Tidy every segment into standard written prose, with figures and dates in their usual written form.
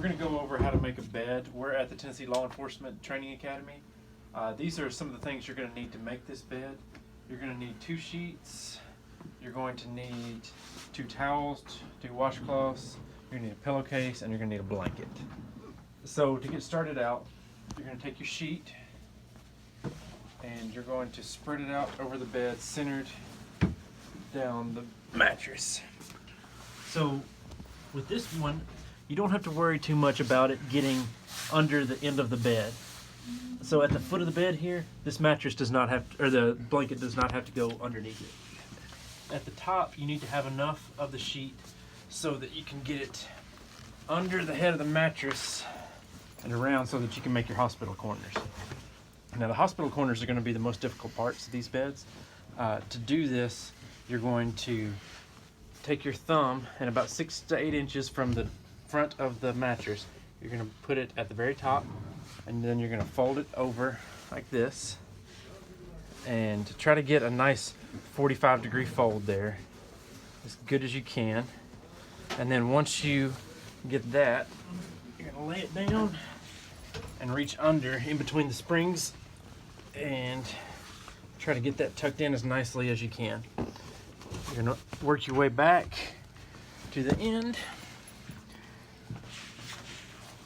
we're going to go over how to make a bed. We're at the Tennessee Law Enforcement Training Academy. These are some of the things you're going to need to make this bed. You're going to need 2 sheets. You're going to need 2 towels, 2 washcloths. You're going to need a pillowcase, and you're going to need a blanket. So to get started out, you're going to take your sheet and you're going to spread it out over the bed, centered down the mattress. So with this one, you don't have to worry too much about it getting under the end of the bed. So at the foot of the bed here, this mattress does not have to, or the blanket does not have to go underneath it. At the top, you need to have enough of the sheet so that you can get it under the head of the mattress and around so that you can make your hospital corners. Now the hospital corners are going to be the most difficult parts of these beds. To do this, you're going to take your thumb and about 6 to 8 inches from the front of the mattress, you're going to put it at the very top, and then you're going to fold it over like this and try to get a nice 45-degree fold there as good as you can. And then once you get that, you're going to lay it down and reach under in between the springs and try to get that tucked in as nicely as you can. You're going to work your way back to the end.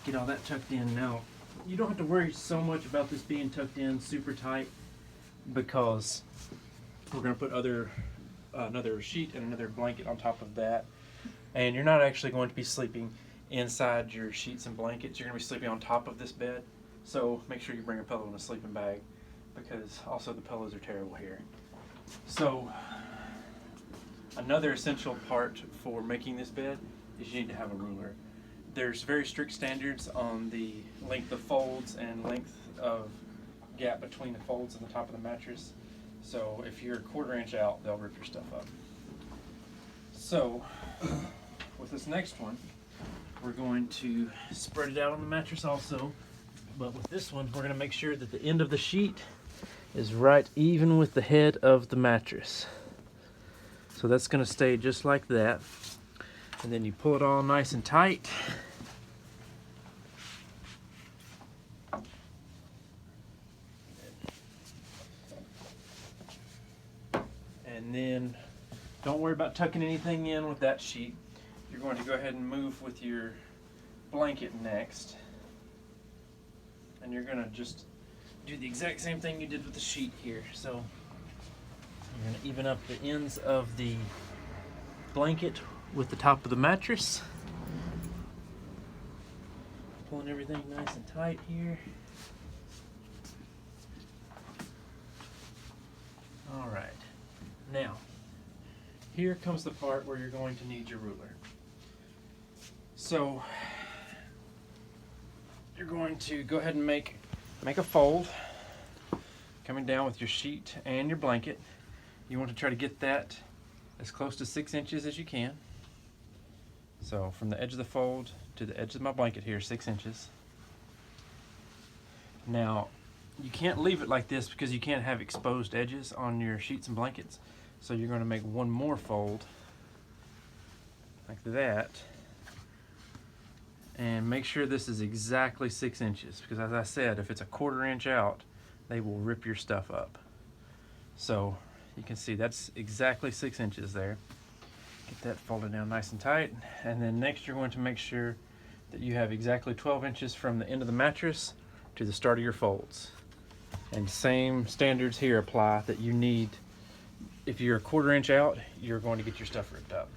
Get all that tucked in. Now, you don't have to worry so much about this being tucked in super tight because we're going to put another sheet and another blanket on top of that. And you're not actually going to be sleeping inside your sheets and blankets. You're going to be sleeping on top of this bed. So make sure you bring a pillow and a sleeping bag, because also the pillows are terrible here. So another essential part for making this bed is you need to have a ruler. There's very strict standards on the length of folds and length of gap between the folds and the top of the mattress. So if you're a 1/4 inch out, they'll rip your stuff up. So with this next one, we're going to spread it out on the mattress also. But with this one, we're going to make sure that the end of the sheet is right even with the head of the mattress. So that's going to stay just like that. And then you pull it all nice and tight. And then don't worry about tucking anything in with that sheet. You're going to go ahead and move with your blanket next. And you're going to just do the exact same thing you did with the sheet here. So you're going to even up the ends of the blanket with the top of the mattress. Pulling everything nice and tight here. All right. Now, here comes the part where you're going to need your ruler. So you're going to go ahead and make a fold coming down with your sheet and your blanket. You want to try to get that as close to 6 inches as you can. So from the edge of the fold to the edge of my blanket here, 6 inches. Now, you can't leave it like this because you can't have exposed edges on your sheets and blankets. So you're going to make one more fold like that. And make sure this is exactly 6 inches, because as I said, if it's a 1/4 inch out, they will rip your stuff up. So you can see that's exactly 6 inches there. Get that folded down nice and tight. And then next you're going to make sure that you have exactly 12 inches from the end of the mattress to the start of your folds. And same standards here apply, that you need, if you're a 1/4 inch out, you're going to get your stuff ripped up.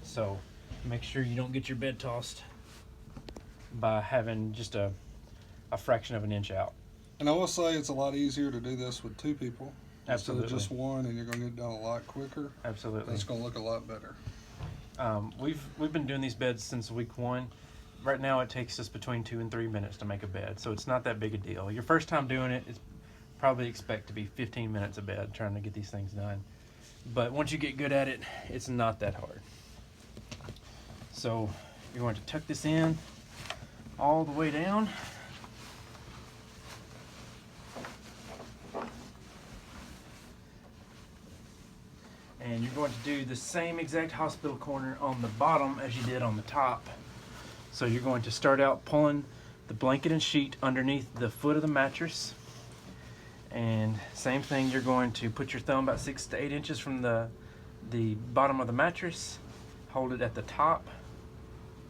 So make sure you don't get your bed tossed by having just a fraction of an inch out. And I will say it's a lot easier to do this with 2 people. Absolutely. Instead of just one, and you're going to get it done a lot quicker. Absolutely. It's going to look a lot better. We've been doing these beds since week 1. Right now it takes us between 2 and 3 minutes to make a bed, so it's not that big a deal. Your first time doing it, it's probably expect to be 15 minutes a bed trying to get these things done. But once you get good at it, it's not that hard. So you're going to tuck this in all the way down. And you're going to do the same exact hospital corner on the bottom as you did on the top. So you're going to start out pulling the blanket and sheet underneath the foot of the mattress. And same thing, you're going to put your thumb about 6 to 8 inches from the bottom of the mattress, hold it at the top,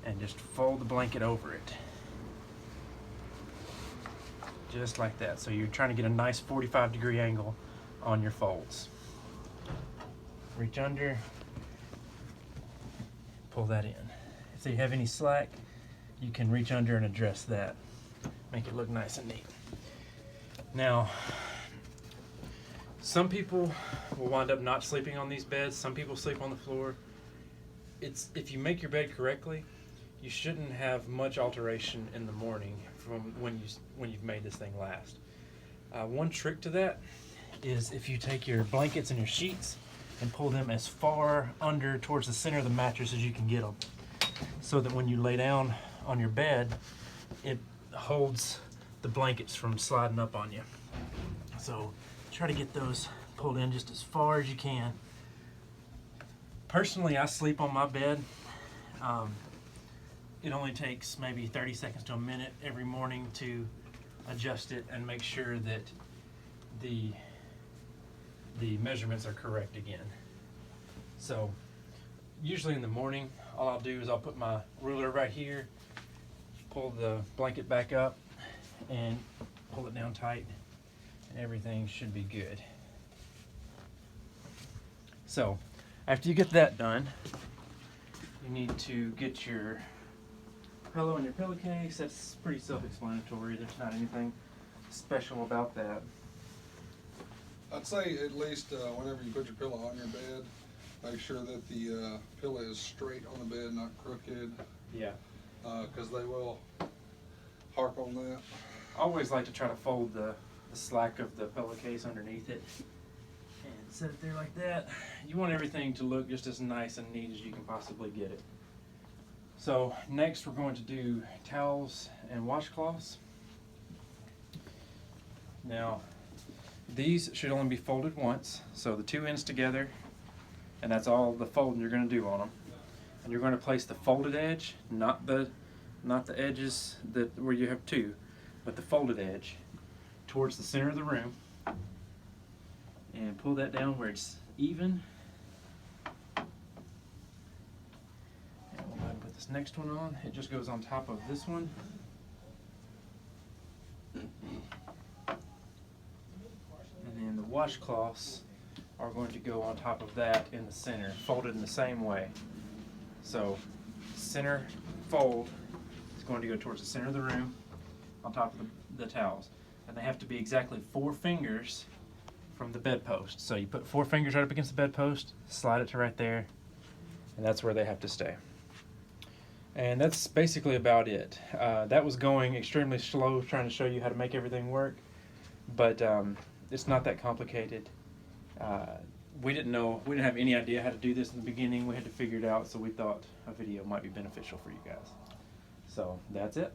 and just fold the blanket over it. Just like that. So you're trying to get a nice 45-degree angle on your folds. Reach under, pull that in. If you have any slack, you can reach under and adjust that. Make it look nice and neat. Now, some people will wind up not sleeping on these beds. Some people sleep on the floor. If you make your bed correctly, you shouldn't have much alteration in the morning from when you've made this thing last. One trick to that is if you take your blankets and your sheets and pull them as far under towards the center of the mattress as you can get them, so that when you lay down on your bed, it holds the blankets from sliding up on you. So try to get those pulled in just as far as you can. Personally, I sleep on my bed. It only takes maybe 30 seconds to a minute every morning to adjust it and make sure that the measurements are correct again. So usually in the morning, all I'll do is I'll put my ruler right here, pull the blanket back up, and pull it down tight, and everything should be good. So after you get that done, you need to get your pillow and your pillowcase. That's pretty self-explanatory. There's not anything special about that. I'd say at least whenever you put your pillow on your bed, make sure that the pillow is straight on the bed, not crooked. Yeah. Because they will harp on that. I always like to try to fold the slack of the pillowcase underneath it and set it there like that. You want everything to look just as nice and neat as you can possibly get it. So next we're going to do towels and washcloths. Now these should only be folded once, so the two ends together, and that's all the folding you're going to do on them. And you're going to place the folded edge, not the edges where you have two, but the folded edge towards the center of the room, and pull that down where it's even. And we'll go ahead and put this next one on. It just goes on top of this one. And then the washcloths are going to go on top of that in the center, folded in the same way. So center fold is going to go towards the center of the room on top of the towels. And they have to be exactly 4 fingers from the bedpost. So you put 4 fingers right up against the bedpost, slide it to right there, and that's where they have to stay. And that's basically about it. That was going extremely slow, trying to show you how to make everything work, but it's not that complicated. We didn't have any idea how to do this in the beginning. We had to figure it out, so we thought a video might be beneficial for you guys. So that's it.